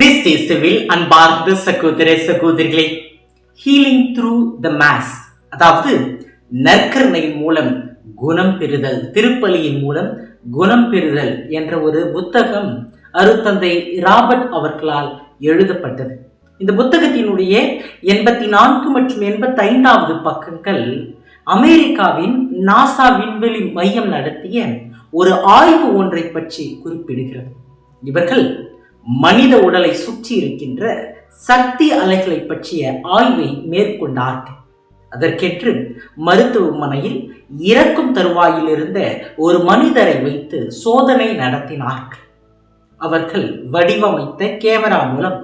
கிறிஸ்தேசுவில் அன்பார்ந்த சகோதர சகோதரிகளே, ஹீலிங் த்ரூ த மாஸ், அதாவது நற்கருணையின் மூலம் குணம் பெறுதல், திருப்பலியின் மூலம் குணம் பெறுதல் என்ற ஒரு புத்தகம் அருட்தந்தை ராபர்ட் அவர்களால் எழுதப்பட்டது. இந்த புத்தகத்தினுடைய 84 மற்றும் 85வது பக்கங்கள் அமெரிக்காவின் நாசா விண்வெளி மையம் நடத்திய ஒரு ஆய்வு ஒன்றை பற்றி குறிப்பிடுகிறது. இவர்கள் மனித உடலை சுற்றி இருக்கின்ற சக்தி அலைகளை பற்றிய ஆய்வை மேற்கொண்டார்கள். அதற்கென்று மருத்துவமனையில் இறக்கும் தருவாயில் இருந்த ஒரு மனிதரை வைத்து சோதனை நடத்தினார்கள். அவர்கள் வடிவமைத்த கேமரா மூலம்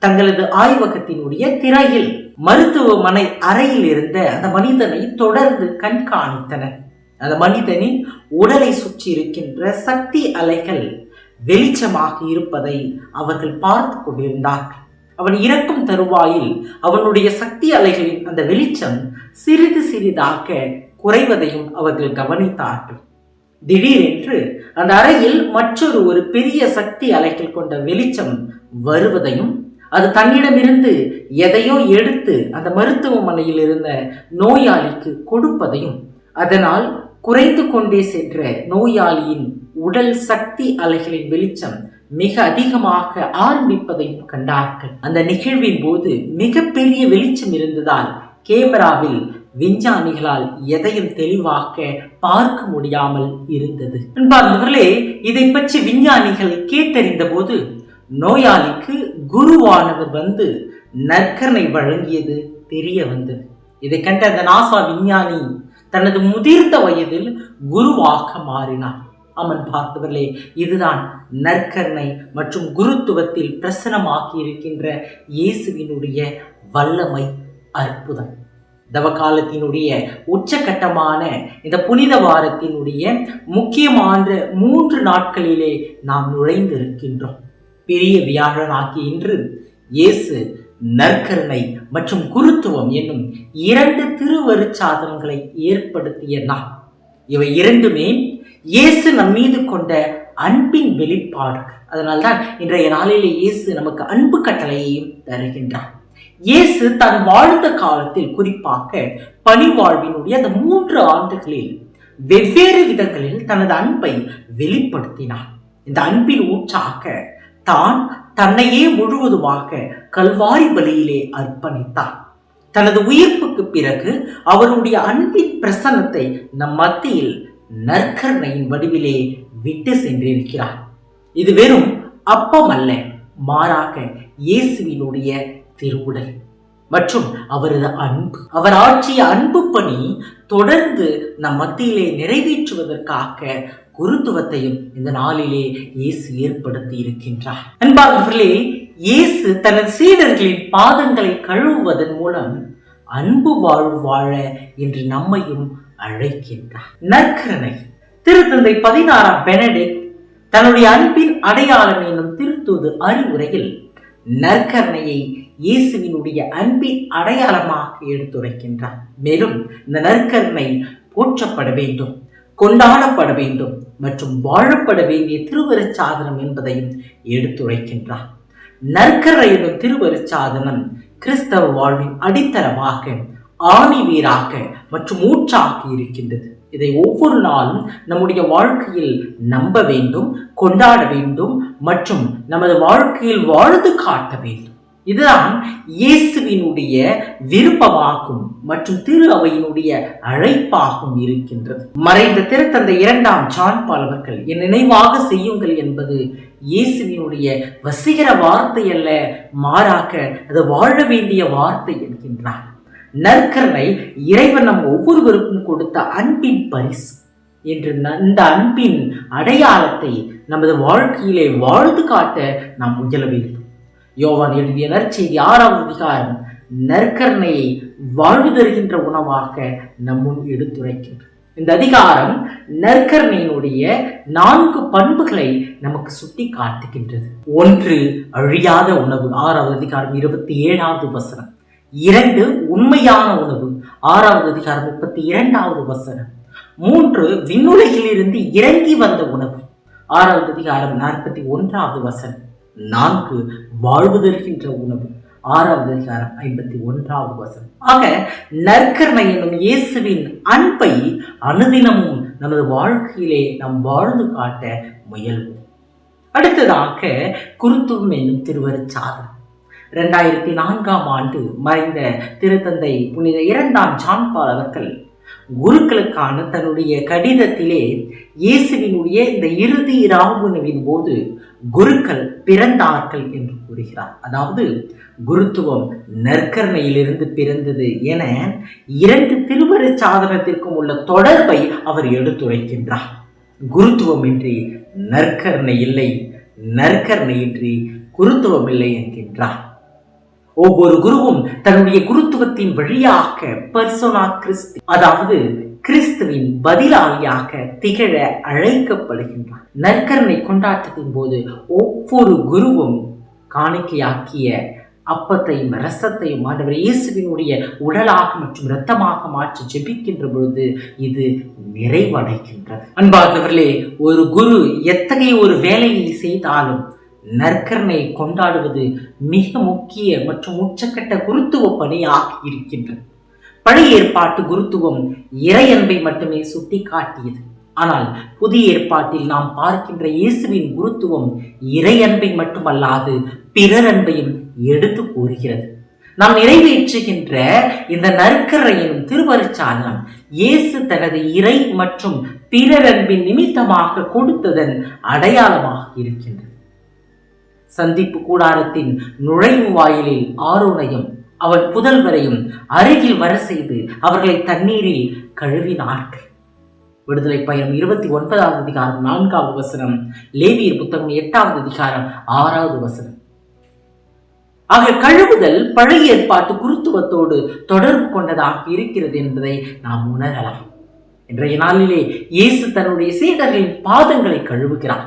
தங்களது ஆய்வகத்தினுடைய திரையில் மருத்துவமனை அறையில் இருந்த அந்த மனிதனை தொடர்ந்து கண்காணித்தனர். அந்த மனிதனின் உடலை சுற்றி இருக்கின்ற சக்தி அலைகள் வெளிச்சமாக இருப்பதை அவர்கள் பார்த்து கொண்டிருந்தார்கள். அவன் இறக்கும் தருவாயில் அவனுடைய சக்தி அலைகளின் அந்த வெளிச்சம் சிறிது சிறிதாக குறைவதையும் அவர்கள் கவனித்தார்கள். திடீரென்று அந்த அறையில் மற்றொரு பெரிய சக்தி அலைகள் கொண்ட வெளிச்சம் வருவதையும், அது தன்னிடமிருந்து எதையோ எடுத்து அந்த மருத்துவமனையில் இருந்த நோயாளிக்கு கொடுப்பதையும், அதனால் குறைந்து கொண்டே சென்ற நோயாளியின் உடல் சக்தி அலைகளின் வெளிச்சம் மிக அதிகமாக ஆரம்பிப்பதையும் கண்டார்கள். அந்த நிகழ்வின் போது மிகப்பெரிய வெளிச்சம் இருந்ததால் கேமராவில் விஞ்ஞானிகளால் எதையும் தெளிவாக பார்க்க முடியாமல் இருந்தது. அன்பார்ந்தவர்களே, இதை பற்றி விஞ்ஞானிகள் கேட்டறிந்த போது நோயாளிக்கு குருவானவர் வந்து நற்கருணை வழங்கியது தெரிய வந்தது. இதை கண்ட அந்த நாசா விஞ்ஞானி தனது முதிர்ந்த வயதில் குருவாக மாறினார். அமன் பார்த்தவர்களே, இதுதான் நற்கருணை மற்றும் குருத்துவத்தில் பிரசனமாகி இருக்கின்ற இயேசுவினுடைய வல்லமை, அற்புதம். தவகாலத்தினுடைய உச்சகட்டமான இந்த புனித வாரத்தினுடைய முக்கியமான 3 நாட்களிலே நாம் நுழைந்து இருக்கின்றோம். பெரிய வியாழனாகிய இன்று இயேசு நற்கருணை மற்றும் குருத்துவம் என்னும் 2 திருவருட்சாதனங்களை ஏற்படுத்திய நாள். இவை இரண்டுமே இயேசு நம் மீது கொண்ட அன்பின் வெளிப்பாடுகள். அதனால்தான் இன்றைய நாளிலே இயேசு நமக்கு அன்பு கட்டளையையும் தருகின்றார். இயேசு தன் வாழ்ந்த காலத்தில், குறிப்பாக பணிவாழ்வினுடைய அந்த 3 ஆண்டுகளில் வெவ்வேறு விதங்களில் தனது அன்பை வெளிப்படுத்தினார். இந்த அன்பின் ஊற்றாக தான் தன்னையே முழுவதுமாக கல்வாரி பலியிலே அர்ப்பணித்தார். தனது உயிர்ப்புக்கு பிறகு அவருடைய அன்பின் பிரசன்னத்தை நம் மத்தியில் நற்கருணையின் வடிவிலே விட்டு சென்றிருக்கிறார். இது வெறும் அப்பம் அல்ல, மாறாக இயேசுவினுடைய திருவுடல் மற்றும் அவரது அன்பு. அவர் ஆற்றிய அன்பு பணி தொடர்ந்து நம் மத்தியிலே நிறைவேற்றுவதற்காக குருத்துவத்தையும் இந்த நாளிலே இயேசு ஏற்படுத்தி இருக்கின்றார். அன்பார்ந்தவர்களே, இயேசு தனது சீடர்களின் பாதங்களை கழுவுவதன் மூலம் அன்பு வாழ்வு வாழ என்று நம்மையும் அழைக்கின்றார். நற்கருணை. திருத்தந்தை 16ஆம் பெனடிக்ட் தன்னுடைய அன்பின் அடையாளம் என்னும் திருத்தூது அறிவுரையில் நற்கருணையை இயேசுவினுடைய அன்பின் அடையாளமாக எடுத்துரைக்கின்றார். மேலும் இந்த நற்கருணை போற்றப்பட வேண்டும், கொண்டாடப்பட வேண்டும் மற்றும் வாழப்பட வேண்டிய திருவருட்சாதனம் என்பதையும் எடுத்துரைக்கின்றார். நற்கருணை என்னும் திருவருட்சாதனம் கிறிஸ்தவ வாழ்வின் அடித்தளமாக, ஆணிவேராக மற்றும் ஊற்றாக இருக்கின்றது. இதை ஒவ்வொரு நாளும் நம்முடைய வாழ்க்கையில் நம்ப வேண்டும், கொண்டாட வேண்டும் மற்றும் நமது வாழ்க்கையில் வாழ்ந்து காட்ட வேண்டும். இதுதான் இயேசுவினுடைய விருப்பமாகும் மற்றும் திரு அவையினுடைய அழைப்பாகவும் இருக்கின்றது. மறைந்த திருத்தந்தை 2ஆம் ஜான் பால் அவர்கள் என் நினைவாக செய்யுங்கள் என்பது இயேசுவினுடைய வசீகர வார்த்தை அல்ல, மாறாக அது வாழ வேண்டிய வார்த்தை என்கின்றார். நற்கருணை இறைவன் நம் ஒவ்வொருவருக்கும் கொடுத்த அன்பின் பரிசு என்று இந்த அன்பின் அடையாளத்தை நமது வாழ்க்கையிலே வாழ்ந்து காட்ட நாம் முயல வேண்டும். யோவான் எழுதிய நற்செய்தி 6ஆம் அதிகாரம் நற்கருணையை வாழ்வு தருகின்ற உணவாக நம்முன் எடுத்துரைக்கின்றது. இந்த அதிகாரம் நற்கருணையினுடைய 4 பண்புகளை நமக்கு சுட்டி காட்டுகின்றது. 1, அழியாத உணவு, 6ஆவது அதிகாரம் 27வது வசனம். 2, உண்மையான உணவு, 6ஆவது அதிகாரம் 32வது வசனம். 3, விண்ணுலகிலிருந்து இறங்கி வந்த உணவு, 6வது அதிகாரம் 41வது வசனம். 4 வாழ்வு தருகின்ற உணவு. 6வது அதிகாரம் 51வது வசனம். ஆக நற்கருணை என்னும் இயேசுவின் அன்பை அனுதினமும் நமது வாழ்க்கையிலே நாம் வாழ்ந்து காட்ட முயல்வோம். அடுத்ததாக குருத்துவம் என்னும் திருவருட்சாதனம். 2004ஆம் ஆண்டு மறைந்த திருத்தந்தை புனித 2ஆம் ஜான் பால் அவர்கள் குருக்களுக்கான தன்னுடைய கடிதத்திலே இயேசுவினுடைய இந்த இறுதி இராவுணவின் போது குருக்கள் பிறந்தார்கள் என்று கூறுகிறார். அதாவது குருத்துவம் நற்கருணையிலிருந்து பிறந்தது என 2 திருவருட்சாதனத்திற்கும் உள்ள தொடர்பை அவர் எடுத்துரைக்கின்றார். குருத்துவம் இன்றி நற்கருணை இல்லை, நற்கருணை இன்றி குருத்துவம் இல்லை என்கின்றார். ஒவ்வொரு குருவும் தன்னுடைய குருத்துவத்தின் வழியாக பர்சோனா கிறிஸ்து, அதாவது கிறிஸ்துவின் பதிலாளியாக திகழ அழைக்கப்படுகின்றார். நற்கருணை கொண்டாட்டத்தின் போது ஒவ்வொரு குருவும் காணிக்கையாக்கிய அப்பத்தையும் ரசத்தையும் ஆண்டவர் இயேசுவினுடைய உடலாக மற்றும் இரத்தமாக மாற்றி ஜெபிக்கின்ற பொழுது இது நிறைவடைகின்றது. அன்பார்ந்தவர்களே, ஒரு குரு எத்தகைய ஒரு வேலையை செய்தாலும் நற்கருணை கொண்டாடுவது மிக முக்கிய மற்றும் உச்சக்கட்ட குருத்துவ பணியாக இருக்கின்றது. பழைய ஏற்பாட்டு குருத்துவம் இறை அன்பை மட்டுமே சுட்டி காட்டியது. ஆனால் புதிய ஏற்பாட்டில் நாம் பார்க்கின்ற இயேசுவின் குருத்துவம் இறை அன்பை மட்டுமல்லாது பிறர் அன்பையும் எடுத்து கூறுகிறது. நாம் நிறைவேற்றுகின்ற இந்த நற்கருணை எனும் திருவருட்சாதனம் இயேசு தனது இறை மற்றும் பிறர் அன்பின் நிமித்தமாக கொடுத்ததன் அடையாளமாக இருக்கின்றது. சந்திப்பு கூடாரத்தின் நுழைவு வாயிலில் ஆரோனையும் அவன் புதல்வரையும் அருகில் வர செய்து அவர்களை தண்ணீரில் கழுவினார்கள். விடுதலை பயணம் 29வது அதிகாரம் 4வது வசனம், லேவியர் புத்தகம் 8வது அதிகாரம் 6வது வசனம். ஆக கழுவுதல் பழைய ஏற்பாட்டு குருத்துவத்தோடு தொடர்பு கொண்டதாக இருக்கிறது என்பதை நாம் உணரலாம். இன்றைய நாளிலே இயேசு தன்னுடைய சீடர்களின் பாதங்களை கழுவுகிறார்.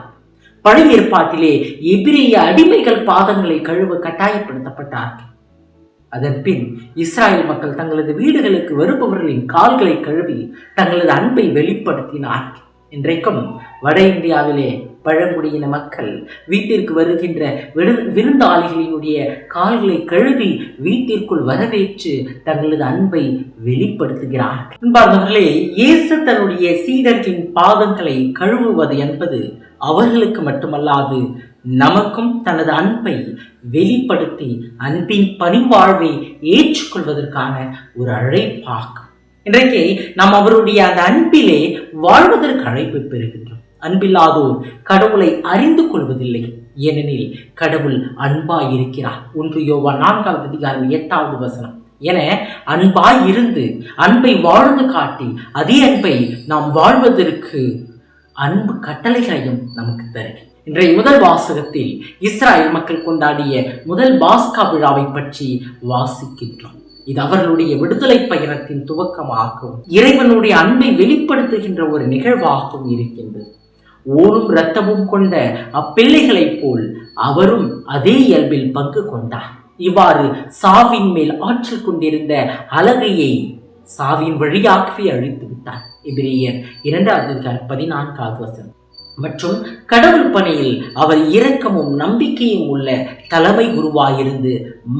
பழைய ஏற்பாட்டிலே எபிரேய அடிமைகள் பாதங்களை கழுவ கட்டாயப்படுத்தப்பட்டார்கள். அதன் பின் இஸ்ராயல் மக்கள் தங்களது வீடுகளுக்கு வருபவர்களின் கால்களை கழுவி தங்களது அன்பை வெளிப்படுத்தினார்கள். இன்றைக்கும் வட இந்தியாவிலே பழங்குடியின மக்கள் வீட்டிற்கு வருகின்ற விருந்தாளிகளினுடைய கால்களை கழுவி வீட்டிற்குள் வரவேற்று தங்களது அன்பை வெளிப்படுத்துகிறார்கள். அன்பார்ந்தவர்களே, இயேசு தன்னுடைய சீடர்களின் பாதங்களை கழுவுவது என்பது அவர்களுக்கு மட்டுமல்லாது நமக்கும் தனது அன்பை வெளிப்படுத்தி அன்பின் பணிவாழ்வை ஏற்றுக்கொள்வதற்கான ஒரு அழைப்பாகும். இன்றைக்கு நாம் அவருடைய அந்த அன்பிலே வாழ்வதற்கு அழைப்பு பெறுகின்றோம். அன்பில்லாதோர் கடவுளை அறிந்து கொள்வதில்லை, ஏனெனில் கடவுள் அன்பாய் இருக்கிறார். 1 யோவான் 4வது அதிகாரம் 8வது வசனம். என அன்பாய் இருந்து அன்பை வாழ்ந்து காட்டி அதே அன்பை நாம் வாழ்வதற்கு அன்பு கட்டளைகளையும் நமக்கு தருகிறது. இன்றைய முதல் வாசகத்தில் இஸ்ராயல் மக்கள் கொண்டாடிய முதல் பாஸ்கா விழாவை பற்றி வாசிக்கின்றோம். இது அவர்களுடைய விடுதலை பயணத்தின் துவக்கமாகவும் இறைவனுடைய அன்பை வெளிப்படுத்துகின்ற ஒரு நிகழ்வாகவும் இருக்கின்றது. ஊரும் இரத்தமும் கொண்ட அப்பிள்ளைகளைப் போல் அவரும் அதே இயல்பில் பங்கு கொண்டார். இவ்வாறு சாவின் மேல் ஆற்றல் கொண்டிருந்த அலகையை சாவின் வழியாகவே அழித்து விட்டார். எபிரேயர் 2வது அதிகாரம் 14வது வசனம். மற்றும் கடவுள் பணியில் அவர் இரக்கமும் நம்பிக்கையும் உள்ள தலைமை குருவாயிருந்து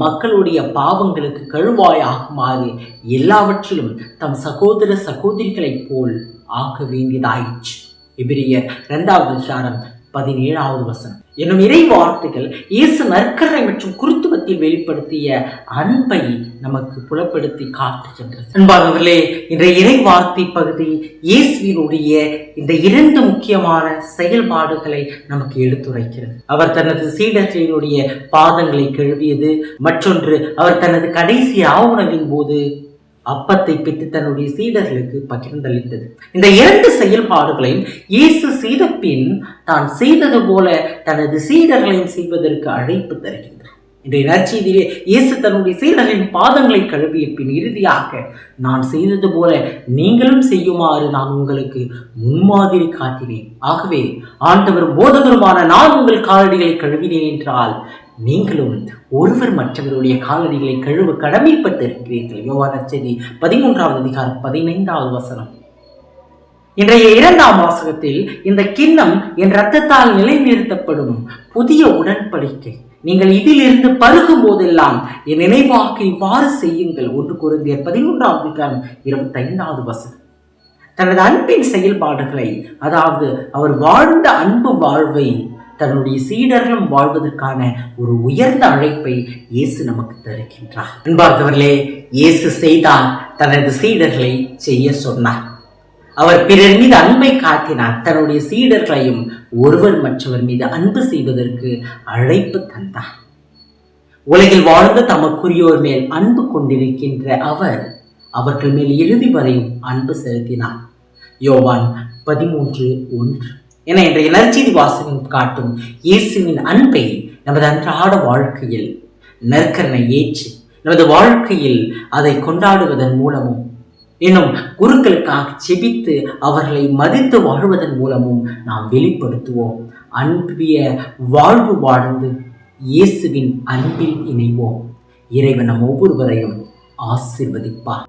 மக்களுடைய பாவங்களுக்கு கழுவாய் ஆகுமாறு எல்லாவற்றிலும் தம் சகோதர சகோதரிகளைப் போல் ஆக்க வேண்டியதாயிற்று. எபிரேயர் 2வது அதிகாரம் 17வது வசனம். என்னும் இறை வார்த்தைகள் இயேசு நற்கருணை மற்றும் குருத்துவத்தில் வெளிப்படுத்திய அன்பை நமக்கு புலப்படுத்தி காட்டுகின்றது. அன்பானவர்களே, இன்றைய இறை வார்த்தை பகுதி இயேசுவினுடைய இந்த 2 முக்கியமான செயல்பாடுகளை நமக்கு எடுத்துரைக்கிறது. அவர் தனது சீடர்களினுடைய பாதங்களை கழுவியது, மற்றொன்று அவர் தனது கடைசி ஆவுணவின் போது அப்பத்தை பெற்று தன்னுடைய சீடர்களுக்கு பகிர்ந்தளித்தது. இந்த 2 செயல்பாடுகளையும் இயேசு செய்த பின் தான் செய்தது போல தனது சீடர்களையும் செய்வதற்கு அழைப்பு தருகின்றார். இன்றைய நற்செய்தியிலே இயேசு தன்னுடைய சீடர்களின் பாதங்களை கழுவிய பின் இறுதியாக நான் செய்தது போல நீங்களும் செய்யுமாறு நான் உங்களுக்கு முன்மாதிரி காட்டினேன். ஆகவே ஆண்டவர் போதகருமான நான் உங்கள் காலடிகளை கழுவினேன் என்றால் நீங்களும் ஒருவர் மற்றவருடைய காலடிகளை கழுவ கடமைப்பட்டிருக்கிறீர்கள். யோவான் நற்செய்தி 13வது அதிகாரம் 15வது வசனம். இன்றைய 2ஆம் வாசகத்தில் இந்த கிண்ணம் என் இரத்தத்தால் நிலைநிறுத்தப்படும் புதிய உடன்படிக்கை, நீங்கள் இதிலிருந்து பருகும் போதெல்லாம் என் நினைவாக்கு இவ்வாறு செய்யுங்கள். 1 கொரிந்தியர் 11:25 தனது அன்பின் செயல்பாடுகளை, அதாவது அவர் வாழ்ந்த அன்பு வாழ்வை தன்னுடைய சீடர்களும் வாழ்வதற்கான ஒரு உயர்ந்த அழைப்பை இயேசு நமக்கு தருகின்றார். அன்பார்ந்தவர்களே, இயேசு செய்தார், தனது சீடர்களை செய்ய சொன்னார். அவர் பிறர் மீது அன்பை காட்டினார், தன்னுடைய சீடர்களையும் ஒருவர் மற்றவர் மீது அன்பு செய்வதற்கு அழைப்பு தந்தார். உலகில் வாழ்ந்த தமக்குரியோர் மேல் அன்பு கொண்டிருக்கின்ற அவர் அவர்கள் மேல் இறுதி வரையும் அன்பு செலுத்தினார். யோவான் 13:1 என இன்றைய நற்செய்தி வாசகம் காட்டும் இயேசுவின் அன்பை நமது அன்றாட வாழ்க்கையில் நற்கருணை ஏற்று நமது வாழ்க்கையில் அதை கொண்டாடுவதன் மூலமும், இன்னும் குருக்களுக்காக செபித்து அவர்களை மதித்து வாழ்வதன் மூலமும் நாம் வெளிப்படுத்துவோம். அன்பிய வாழ்வு வாழ்ந்து இயேசுவின் அன்பில் இணைவோம். இறைவன் நம் ஒவ்வொருவரையும் ஆசீர்வதிப்பார்.